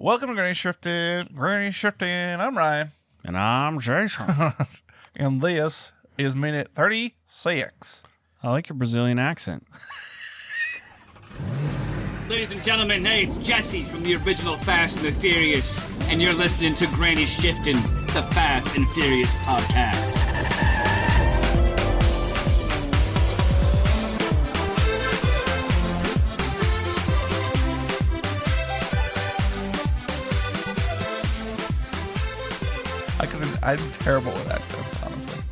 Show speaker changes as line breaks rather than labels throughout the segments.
Welcome to Granny Shifted. Granny Shifted. I'm Ryan.
And I'm Jason.
And this is minute 36.
I like your Brazilian accent.
Ladies and gentlemen, hey, it's Jesse from the original Fast and the Furious, and you're listening to Granny Shifting, the Fast and Furious podcast.
I'm terrible with accents, honestly.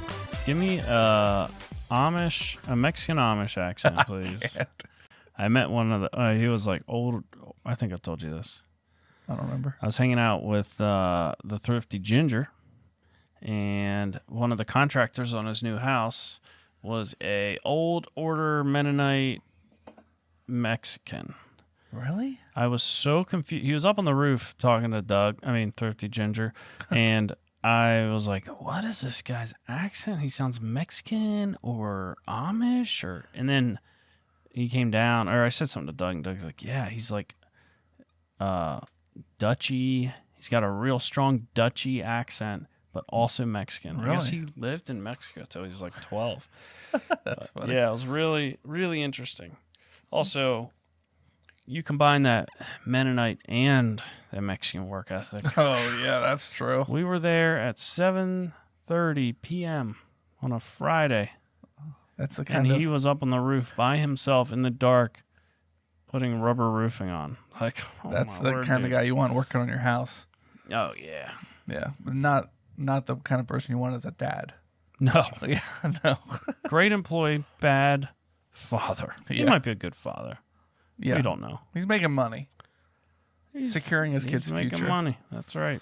Give me a Mexican Amish accent, please. I met one of the, he was like old, I think I told you this.
I don't remember.
I was hanging out with the Thrifty Ginger, and one of the contractors on his new house was a old order Mennonite Mexican.
Really?
I was so confused. He was up on the roof talking to Thrifty Ginger, and I was like, what is this guy's accent? He sounds Mexican or Amish, and then he came down, or I said something to Doug, and Doug's like, yeah, he's like Dutchy. He's got a real strong Dutchy accent, but also Mexican.
Really?
I guess he lived in Mexico until he was like 12.
That's funny.
Yeah, it was really, really interesting. Also, you combine that Mennonite and that Mexican work ethic.
Oh, yeah, that's true.
We were there at 7:30 p.m. on a Friday,
That's the
and
kind
he was up on the roof by himself in the dark, putting rubber roofing on. Like, oh
That's
my
the
word,
kind of
dude.
guy you want working on your house.
Oh yeah.
Yeah, but not the kind of person you want as a dad.
No.
Yeah, no.
Great employee, bad father. He
Yeah.
might be a good father.
Yeah,
We don't know.
He's making money,
He's
securing his
he's
kid's
making
future.
money. That's right.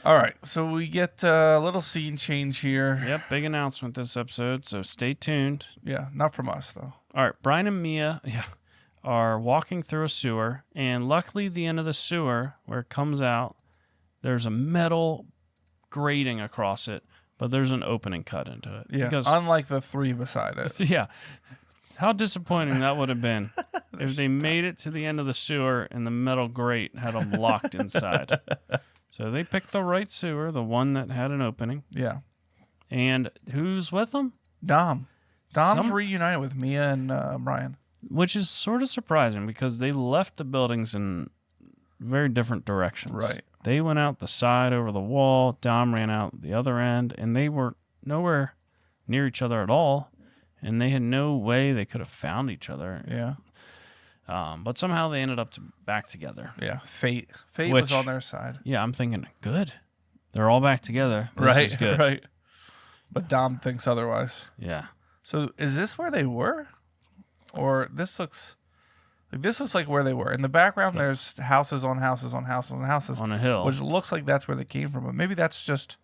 All right, so we get a little scene change here.
Yep, big announcement this episode, so stay tuned.
Yeah, not from us though.
All right, Brian and Mia are walking through a sewer, and luckily the end of the sewer, where it comes out, there's a metal grating across it, but there's an opening cut into it.
Yeah,
Because,
unlike the three beside it.
yeah, how disappointing that would have been if they made it to the end of the sewer and the metal grate had them locked inside. So they picked the right sewer, the one that had an opening.
Yeah,
And who's with them?
Dom's
Some-
reunited with Mia and Brian.
Which is sort of surprising because they left the buildings in very different directions.
Right.
They went out the side over the wall. Dom ran out the other end, and they were nowhere near each other at all. And they had no way they could have found each other.
Yeah,
But somehow they ended up back together.
yeah. Fate was
Which-
on their side.
Yeah, I'm thinking, good. They're all back together. This is good.
Right. But Dom thinks otherwise.
Yeah.
So is this where they were, or this looks like where they were? In the background, there's houses on houses on houses on houses,
On a hill.
which looks like that's where they came from. But maybe that's just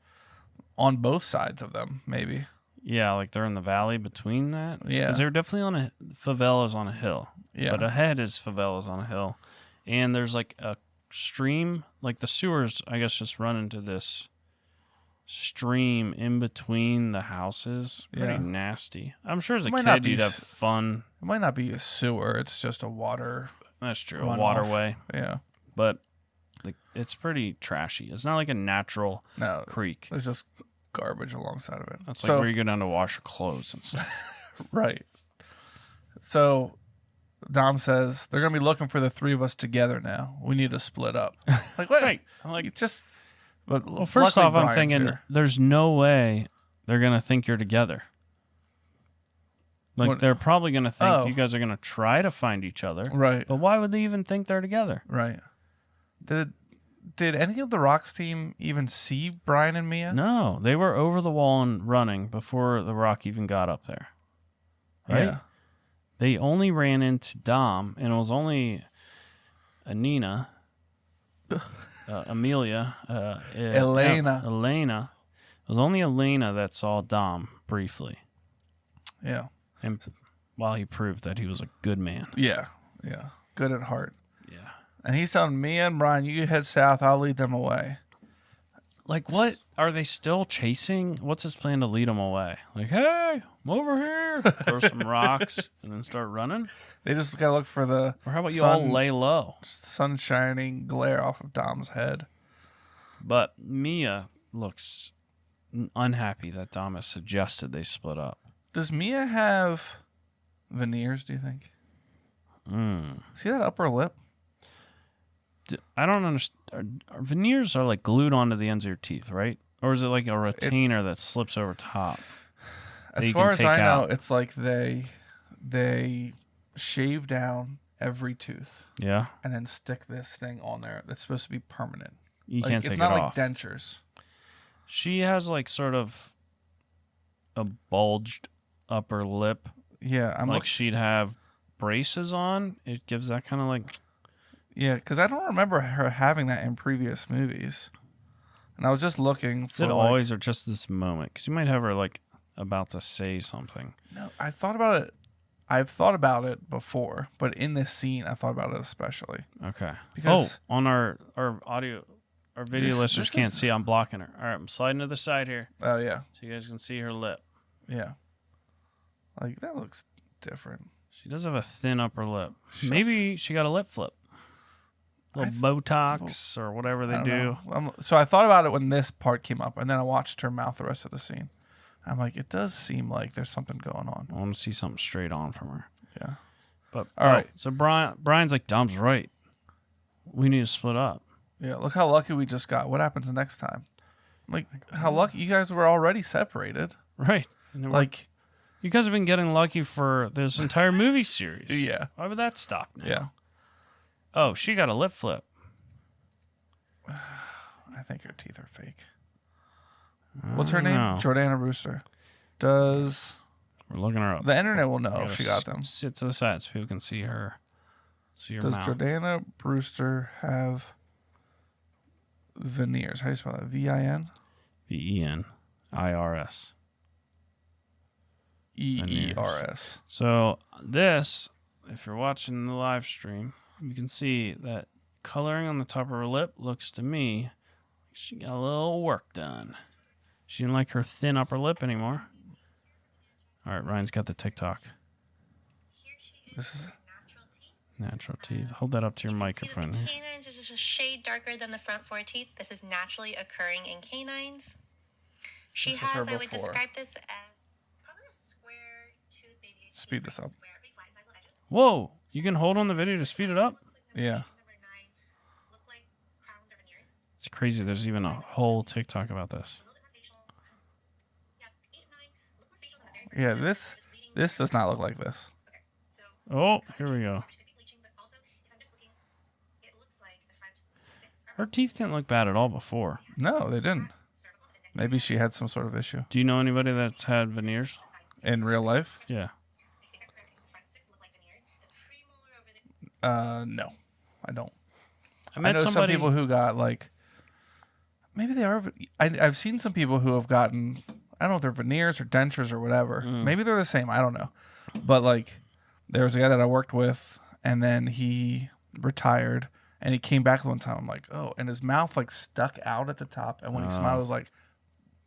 on both sides of them. Maybe.
Yeah, like they're in the valley between that.
Yeah.
Because they're definitely favelas on a hill.
Yeah.
But ahead is favelas on a hill. And there's like a stream, like the sewers, I guess, just run into this stream in between the houses. Pretty
Yeah.
nasty. I'm sure as a
It might not
kid
be
you'd have fun.
It might not be a sewer. It's just a water.
That's true. A
runoff.
waterway.
Yeah.
But it's pretty trashy. It's not like a natural
No.
creek.
There's just garbage alongside of it.
That's
So-
like where you go down to wash your clothes and stuff.
Right. So Dom says they're gonna be looking for the three of us together now. We need to split up. Like what?
Right. I'm like,
You just. But
well, first
luckily
off, I'm
Brian's
thinking
here.
there's no way they're going to think you're together. Like,
What-
they're probably going to think
Oh.
you guys are going to try to find each other.
Right.
But why would they even think they're together?
Right. Did any of the Rocks team even see Brian and Mia?
No, they were over the wall and running before the rock even got up there. Right?
Yeah.
They only ran into Dom, and it was only Anina, Amelia,
Elena.
Elena. It was only Elena that saw Dom briefly.
Yeah.
And while he proved that he was a good man.
Yeah. Yeah. Good at heart.
Yeah.
And he's telling Mia and Brian, you head south, I'll lead them away.
Like, what? Are they still chasing? What's his plan to lead them away? Like, hey, I'm over here. there? Throw some rocks and then start running?
They just gotta look for the
Or how about you all
sun,
lay low?
sun shining glare off of Dom's head.
But Mia looks unhappy that Dom has suggested they split up.
Does Mia have veneers, do you think? See that upper lip?
I don't understand. Veneers are like glued onto the ends of your teeth, right? Or is it like a retainer that slips over top?
As far as I know, it's like they shave down every tooth
Yeah.
and then stick this thing on there that's supposed to be permanent.
You
Like,
can't
it's
take
not
it
like
off.
dentures.
She has like sort of a bulged upper lip.
Yeah, I'm
Like she'd have braces on. It gives that kind of like.
yeah, because I don't remember her having that in previous movies. And I was just looking
Is
for
it
like,
always or just this moment? Because you might have her like about to say something.
no, I thought about it. I've thought about it before, but in this scene, I thought about it especially.
Okay.
Because-
on our audio, our video
This-
listeners
this
can't
is-
see. I'm blocking her. All right, I'm sliding to the side here
Oh yeah,
so you guys can see her lip.
yeah. Like that looks different.
She does have a thin upper lip.
She's-
Maybe she got a lip flip. Little
I
Botox or whatever they
I don't
do.
know. So I thought about it when this part came up, and then I watched her mouth the rest of the scene. I'm like, it does seem like there's something going on.
I want to see something straight on from her.
Yeah.
But
All right.
So Brian's like, Dom's right. We need to split up.
Yeah. Look how lucky we just got. What happens next time? Like how lucky you guys were already separated.
Right. And then
Like
you guys have been getting lucky for this entire movie series.
yeah,
Why would that stop now?
yeah.
Oh, she got a lip flip.
I think her teeth are fake. What's her
I don't
name?
know.
Jordana Brewster. Does
We're looking her up.
the internet will know
Gotta
if she got them?
Sit to the side so people can see her. See her
Does
mouth.
Jordana Brewster have veneers? How do you spell that? VIN?
VENIRS.
EERS.
So this, if you're watching the live stream, you can see that coloring on the top of her lip looks to me like she got a little work done. She didn't like her thin upper lip anymore. All right, Ryan's got the TikTok.
This is
Natural teeth. Hold that up to your
You can see
microphone.
that
here.
the canines is just a shade darker than the front four teeth. This is naturally occurring in canines. She
This is her
has, I would
before.
describe this as probably a square tooth. Maybe a
Speed
teeth,
this
like
up.
Square, big flat inside little edges.
Whoa! You can hold on the video to speed it up?
Looks like number
Yeah.
8 and number 9 look like crowns or veneers.
It's crazy. There's even a whole TikTok about this.
A little bit more facial. Yeah, 8 and 9 look more facial than the very first
yeah.
one.
This
Just reading
this does not look like this.
Okay, so
Oh, here we go.
she could be bleaching, but also if I'm just looking, it looks like the front 6 are
Her teeth didn't look bad at all before.
No, they didn't.
cervical and neck.
Maybe she had some sort of issue
Do you know anybody that's had veneers?
in real life.
Yeah.
I think I'm correct. The front 6 look like veneers. The premolar over the
No, I don't.
I
I
met
know
somebody.
some people who got like maybe they are. I've seen some people who have gotten. I don't know if they're veneers or dentures or whatever. Maybe they're the same. I don't know. But like, there was a guy that I worked with, and then he retired, and he came back one time. I'm like, oh, and his mouth like stuck out at the top, and when he smiled, it was like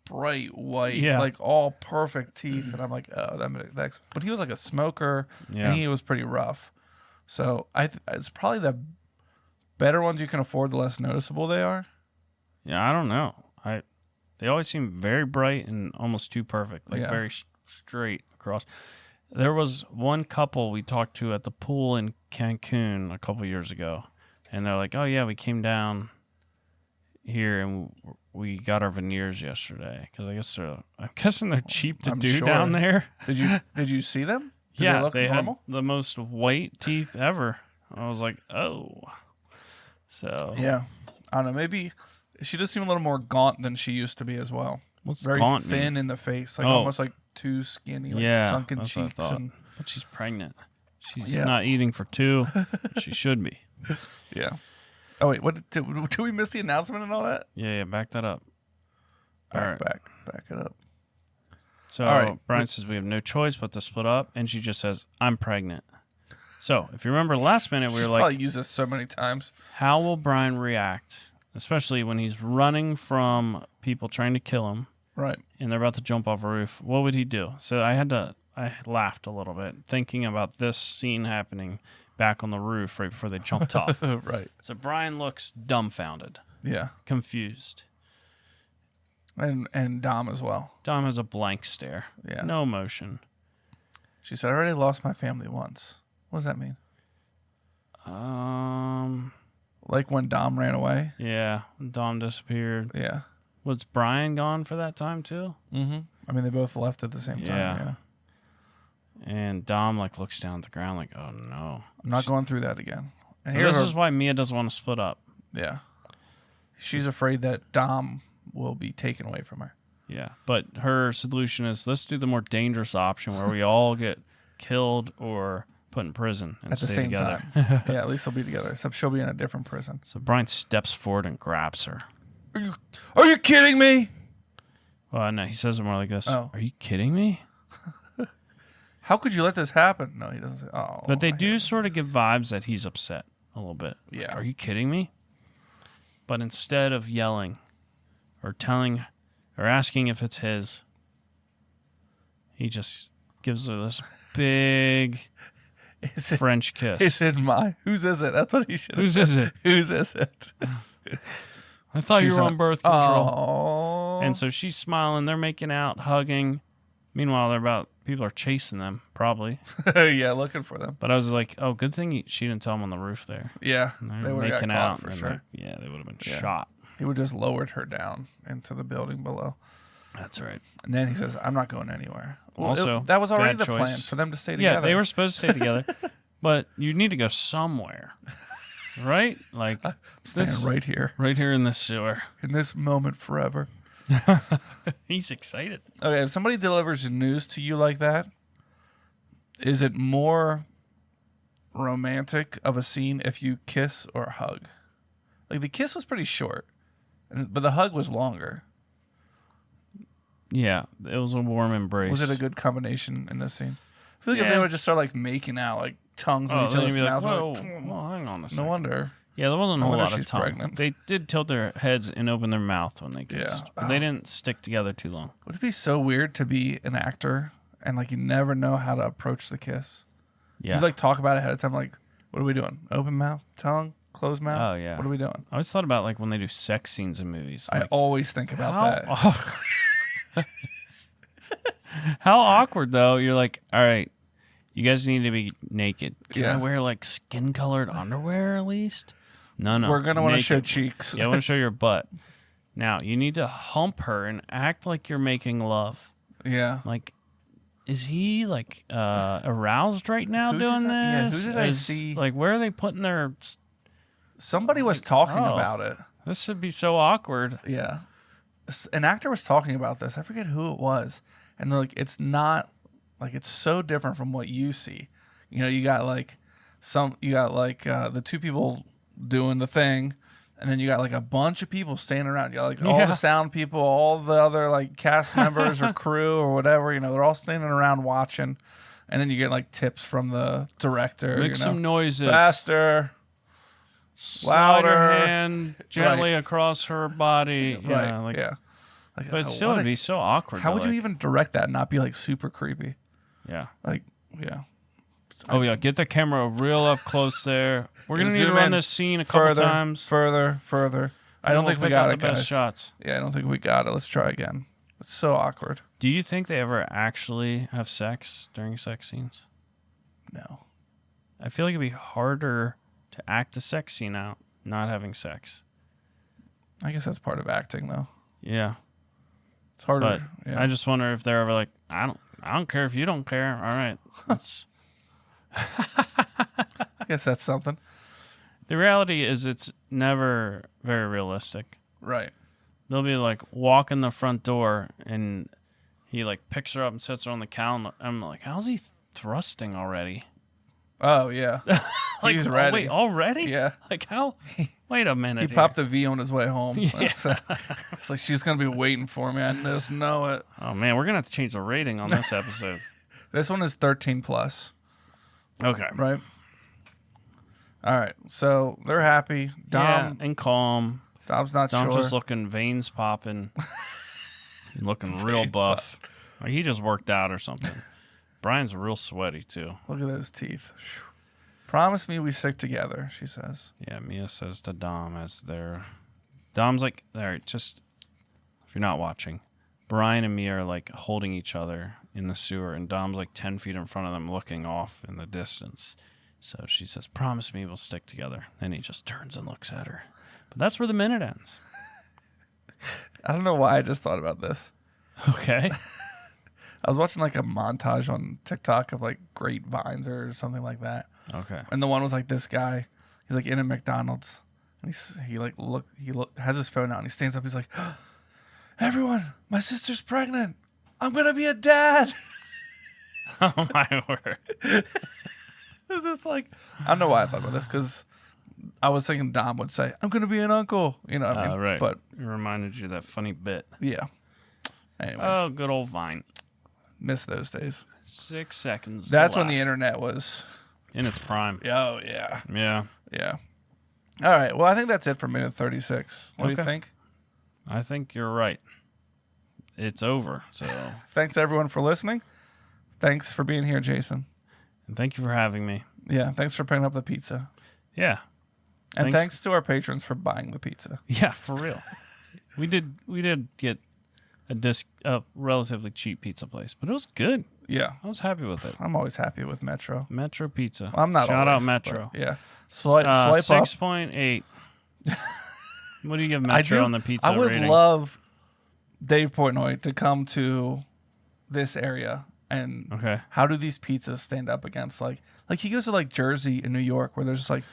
bright white,
Yeah.
like all perfect teeth. And I'm like, oh, that's. But he was like a smoker,
Yeah.
and he was pretty rough. So it's probably the better ones you can afford, the less noticeable they are.
Yeah, I don't know. They always seem very bright and almost too perfect, like
Yeah.
very straight across. There was one couple we talked to at the pool in Cancun a couple years ago, and they're like, "Oh yeah, we came down here and we got our veneers yesterday because I guess I'm guessing they're cheap to
I'm
do
sure.
down there."
Did you see them? Did
Yeah,
they look normal?
had the most white teeth ever. I was like, "Oh." So
Yeah, I don't know. Maybe she does seem a little more gaunt than she used to be as well.
what's
Very
gaunt mean?
thin in the face, like
Oh.
almost like too skinny, like
Yeah,
sunken
that's what I
cheeks.
thought.
And
But she's pregnant. She's
Yeah.
not eating for two. She should be.
yeah. Oh wait, what did we miss the announcement and all that?
Yeah, back that up. All right.
Back it up.
So
All right.
Brian says we have no choice but to split up, and she just says, "I'm pregnant." So if you remember last minute, we
She's
were like,
probably used this so many times.
how will Brian react, especially when he's running from people trying to kill him
Right.
and they're about to jump off a roof? What would he do? So I I laughed a little bit thinking about this scene happening back on the roof right before they jumped off.
Right.
So Brian looks dumbfounded,
Yeah.
confused.
And Dom as well.
Dom has a blank stare.
Yeah.
No emotion.
She said, I already lost my family once. What does that mean? Like when Dom ran away?
Yeah. Dom disappeared.
Yeah.
Was Brian gone for that time too?
Mm-hmm. I mean, they both left at the same time.
Yeah. And Dom like looks down at the ground like, oh no.
I'm not going through that again. And
So this is why Mia doesn't want to split up.
Yeah. She's afraid that Dom will be taken away from her.
Yeah. But her solution is let's do the more dangerous option where we all get killed or put in prison and
At the
stay
same
together.
time. Yeah, at least they'll be together. Except she'll be in a different prison.
So Brian steps forward and grabs her.
Are you kidding me?
Well, no, he says it more like this.
Oh.
Are you kidding me?
How could you let this happen? No, he doesn't say, oh.
But they
I
do
hate
sort of give vibes that he's upset a little bit. Like,
Yeah.
are you kidding me? But instead of yelling or telling or asking if it's his, he just gives her this big
Is it,
French kiss.
is it my? Whose is it? That's what he should have
Whose
said.
is it?
Whose is it?
I thought you
She's
were
on-
on birth control.
Oh.
And so she's smiling. They're making out, hugging. Meanwhile, people are chasing them, probably.
Yeah, looking for them.
But I was like, oh, good thing she didn't tell him on the roof there.
Yeah,
And
they
they're
would have
making
got
out.
caught for
and
sure.
like, yeah, they would have been
Yeah.
shot.
He would just lowered her down into the building below.
That's right.
And then he says, I'm not going anywhere.
Also,
that was already
bad
the plan
choice.
for them to stay together.
Yeah, they were supposed to stay together, but you need to go somewhere, right? Like
staying right here
right here in this sewer.
in this moment forever.
He's excited.
Okay, if somebody delivers news to you like that, is it more romantic of a scene if you kiss or hug? Like the kiss was pretty short, but the hug was longer.
Yeah, it was a warm embrace.
Was it a good combination in this scene? I feel like if
Yeah.
they would just start like making out, like tongues in
Oh,
each
then
other's
you'd be like,
mouths,
whoa,
like,
well, hang on a
no
second.
wonder.
Yeah, there wasn't a
No
whole
wonder
lot of
she's
tongue.
pregnant.
They did tilt their heads and open their mouth when they kissed.
Yeah.
But they didn't stick together too long.
Would it be so weird to be an actor and like you never know how to approach the kiss?
Yeah.
You like talk about it ahead of time, like, what are we doing? Open mouth, tongue, closed mouth?
Oh, yeah.
What are we doing?
I always thought about like when they do sex scenes in movies.
I
Like,
always think about that.
How awkward though. You're like, all right, you guys need to be naked. Can I
Yeah.
wear like skin colored underwear at least? No.
We're gonna want to show
naked.
cheeks.
Yeah, I want to show your butt. Now you need to hump her and act like you're making love.
Yeah.
Like, is he like aroused right now
Who did
doing
I- yeah,
this?
who did I see?
Like, where are they putting their?
Somebody was talking
oh.
about it.
This should be so awkward.
Yeah. An actor was talking about this. I forget who it was. And they're like, it's not like it's so different from what you see. You know, you got like the two people doing the thing, and then you got like a bunch of people standing around. You got like all
Yeah.
the sound people, all the other like cast members or crew or whatever, you know, they're all standing around watching. And then you get like tips from the director.
Make
you
some
know,
noises.
faster.
Slide her
louder.
hand gently across her body.
Right.
Yeah, like,
yeah. Like,
but
oh,
still,
what
it'd
a-
be so awkward.
How
though,
would you
like-
even direct that and not be like super creepy?
Yeah.
Like, yeah.
Oh yeah, get the camera real up close there. We're gonna need to
Zoom
run
in
this scene a couple
further,
times.
Further. I don't
We'll
think we
pick
got
out
it,
the best
guys.
shots.
Yeah, I don't think we got it. Let's try again. It's so awkward.
Do you think they ever actually have sex during sex scenes?
No.
I feel like it'd be harder to act the sex scene out not having sex.
I guess that's part of acting, though.
Yeah,
It's harder.
but
yeah.
I just wonder if they're ever like, I don't care if you don't care. All right, let's.
I guess that's something.
The reality is, it's never very realistic.
Right.
They'll be like walking the front door, and he like picks her up and sets her on the counter. I'm like, how's he thrusting already?
Oh, yeah.
Like,
He's
oh,
ready.
wait, already?
Yeah.
Like how? Wait a minute.
He popped the V on his way home.
Yeah.
It's like, she's going to be waiting for me. I just know it.
Oh man, we're gonna have to change the rating on this episode.
This one is 13 plus,
Okay.
right? All right. So they're happy.
Yeah, and calm.
Dom's not
Dom's
sure.
just looking veins popping, looking real buff. Like he just worked out or something. Brian's real sweaty too.
Look at those teeth. Phew. Promise me we stick together, she says.
Yeah, Mia says to Dom Dom's like, all right, just, if you're not watching, Brian and Mia are like holding each other in the sewer, and Dom's like 10 feet in front of them looking off in the distance. So she says, promise me we'll stick together. Then he just turns and looks at her. But that's where the minute ends.
I don't know why I just thought about this.
Okay.
I was watching like a montage on TikTok of like great vines or something like that.
Okay.
And the one was like this guy. He's like in a McDonald's, and he has his phone out, and he stands up. He's like, "Everyone, my sister's pregnant. I'm gonna be a dad."
Oh my word.
It's just like, I don't know why I thought about this, because I was thinking Dom would say, "I'm gonna be an uncle." You know what I mean?
Right.
But
it reminded you of that funny bit.
yeah. Anyways,
Oh, good old Vine.
miss those days.
6 seconds.
That's when the
left.
internet was.
In its prime.
Oh yeah,
Yeah.
yeah. All right. Well, I think that's it for minute 36. What do you
Okay.
think?
I think you're right. It's over. So,
Thanks everyone for listening. Thanks for being here, Jason.
and thank you for having me.
Yeah, thanks for picking up the pizza.
Yeah.
And
Thanks.
thanks to our patrons for buying the pizza.
Yeah, for real. we did get a relatively cheap pizza place, but it was good.
Yeah,
I was happy with it.
I'm always happy with Metro.
Metro Pizza.
Well, I'm not
Shout
always,
out Metro.
but yeah. Swipe up.
6.8. What do you give Metro on the pizza
I would
rating?
love Dave Portnoy to come to this area, and
Okay.
how do these pizzas stand up against like he goes to like Jersey and New York where there's just like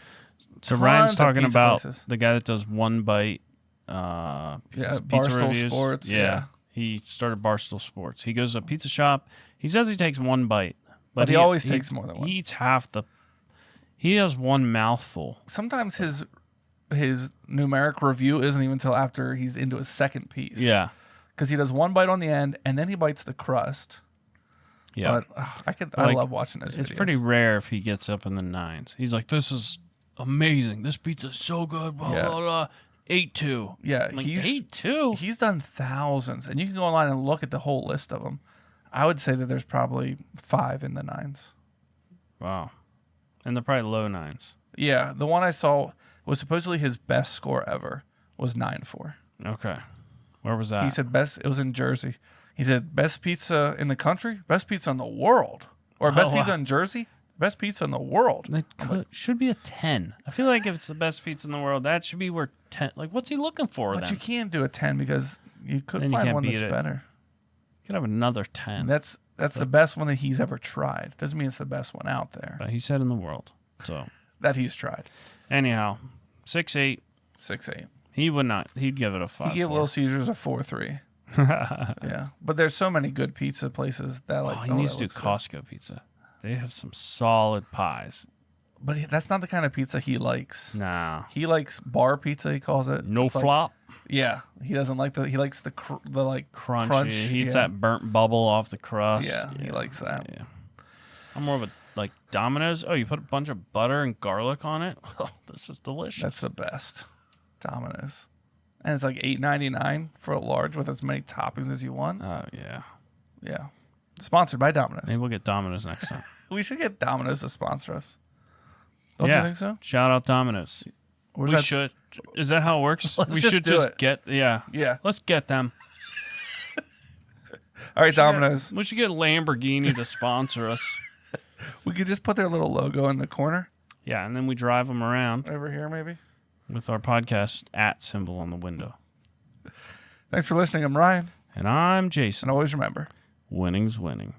So Ryan's
tons of
talking
pizza
about
places.
the guy that does One Bite
Yeah,
pizza
Barstool
reviews.
Sports, yeah.
He started Barstool Sports. He goes to a pizza shop. He says he takes one bite.
But he always takes more than one.
He eats half the... He has one mouthful.
sometimes his numeric review isn't even until after he's into his second piece.
Yeah.
Because he does one bite on the end and then he bites the crust.
Yeah.
But I
Like,
love watching those
It's
videos.
pretty rare if he gets up in the 9s. He's like, this is amazing. This pizza's so good. Blah,
Yeah.
blah, blah. 8-2.
Yeah,
I'm like,
he's
8-2?
he's done thousands, and you can go online and look at the whole list of them. I would say that there's probably 5 in the 9s.
Wow. And they're probably low 9s.
Yeah, the one I saw was supposedly his best score ever was 9.4.
Okay. Where was that?
He said best. It was in Jersey. He said best pizza in the country, best pizza in the world, or best
wow.
pizza in Jersey, best pizza in the world.
It should be a 10. I feel like if it's the best pizza in the world, that should be where 10. Like, what's he looking for
But
then?
you can't do a 10 because you could
Then you
find
can't
one
beat
that's
it.
better.
You could have another 10.
And that's the best one that he's ever tried. Doesn't mean it's the best one out there
But he said in the world. So,
that he's tried.
anyhow, 6.8.
6.8.
He would not. He'd give it a 5.
He gave Little Caesars a 4.3. Yeah, but there's so many good pizza places that like.
Oh, he needs to do Costco pizza. They have some solid pies.
But that's not the kind of pizza he likes.
Nah.
He likes bar pizza. He calls it.
No
It's like-
flop.
yeah, he doesn't like the. He likes the like
Crunchy.
crunch.
He eats
yeah.
that burnt bubble off the crust.
Yeah, he likes that.
Yeah. I'm more of a like Domino's. Oh, you put a bunch of butter and garlic on it. Oh, this is delicious.
That's the best. Domino's, and it's like $8.99 for a large with as many toppings as you want.
Oh yeah.
Yeah, sponsored by Domino's.
Maybe we'll get Domino's next time.
We should get Domino's to sponsor us. Don't
yeah.
you think so?
Shout out Domino's.
Where's
We
that-
should. Is that how it works?
Let's
we
just
should
do
just
it.
get. Yeah.
Yeah.
Let's get them.
All right, Domino's.
We should get Lamborghini to sponsor us.
We could just put their little logo in the corner
Yeah, and then we drive them around
over here, maybe.
with our podcast @ symbol on the window.
Thanks for listening. I'm Ryan,
And I'm Jason.
and always remember.
Winning's winning.